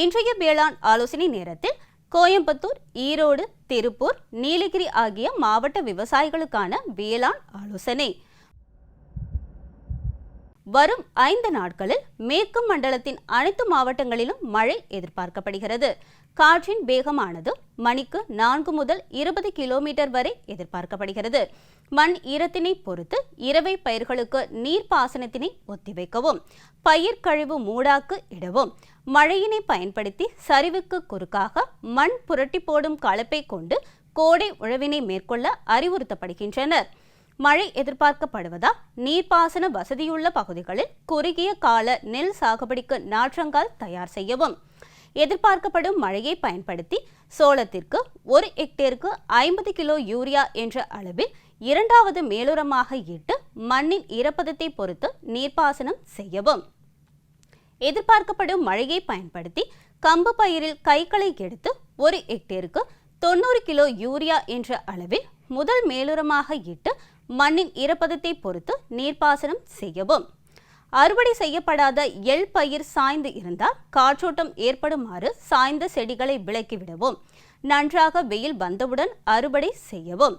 இன்றைய வேளாண் ஆலோசனை நேரத்தில் கோயம்புத்தூர், ஈரோடு, திருப்பூர், நீலகிரி ஆகிய மாவட்ட விவசாயிகளுக்கான வேளாண் ஆலோசனை. வரும் 5 நாட்களில் மேற்கு மண்டலத்தின் அனைத்து மாவட்டங்களிலும் மழை எதிர்பார்க்கப்படுகிறது. காற்றின் வேகமானது மணிக்கு 4 முதல் 20 கிலோமீட்டர் வரை எதிர்பார்க்கப்படுகிறது. மண் ஈரத்தினை பொறுத்து இரவை பயிர்களுக்கு நீர்ப்பாசனத்தினை ஒத்திவைக்கவும், பயிர் கழிவு மூடாக்கு இடவும், மழையினை பயன்படுத்தி சரிவுக்கு குறுக்காக மண் புரட்டி போடும் கலப்பை கொண்டு கோடை உழவினை மேற்கொள்ள அறிவுறுத்தப்படுகின்றனர். மழை எதிர்பார்க்கப்படுவதால் நீர்ப்பாசன வசதியுள்ள பகுதிகளில் குறுகிய கால நெல் சாகுபடிக்கு நாற்றங்கால் தயார் செய்யவும். எதிர்பார்க்கப்படும் மழையை பயன்படுத்தி சோளத்திற்கு 1 ஹெக்டேருக்கு 50 கிலோ யூரியா என்ற அளவில் 2வது மேலுரமாக இட்டு மண்ணின் ஈரப்பதத்தை பொறுத்து நீர்ப்பாசனம் செய்யவும். எதிர்பார்க்கப்படும் மழையை பயன்படுத்தி கம்பு பயிரில் கைகளை எடுத்து 1 ஹெக்டேருக்கு 90 கிலோ யூரியா என்ற அளவில் முதல் மேலுரமாக இட்டு மண்ணின் ஈரப்பதத்தை பொறுத்து நீர்ப்பாசனம் செய்யவும். அறுவடை செய்யப்படாத எள் பயிர் சாய்ந்து இருந்தால் காற்றோட்டம் ஏற்படுமாறு சாய்ந்த செடிகளை விலக்கிவிடவும். நன்றாக வெயில் வந்தவுடன் அறுவடை செய்யவும்.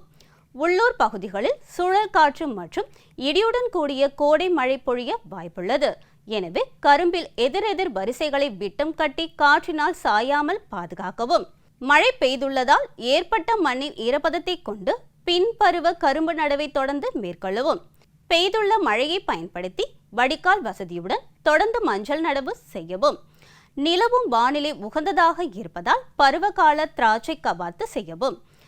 உள்ளூர் பகுதிகளில் சுழல் காற்று மற்றும் இடியுடன் கூடிய கோடை மழை பொழிய வாய்ப்புள்ளது. எனவே கரும்பில் எதிரெதிர் வரிசைகளை விட்டம் கட்டி காற்றினால் சாயாமல் பாதுகாக்கவும். மழை பெய்துள்ளதால் ஏற்பட்ட மண்ணின் ஈரப்பதத்தை கொண்டு பின்பருவ கரும்பு நடவை தொடர்ந்து மேற்கொள்ளவும். பெய்துள்ள மழையை பயன்படுத்தி வடிகால் வசதியுடன் தொடர்ந்து மஞ்சள் நடவு செய்யவும். நிலவும் வானிலை உகந்ததாக இருப்பதால் பருவகால திராட்சை கவாத்து செய்யவும்.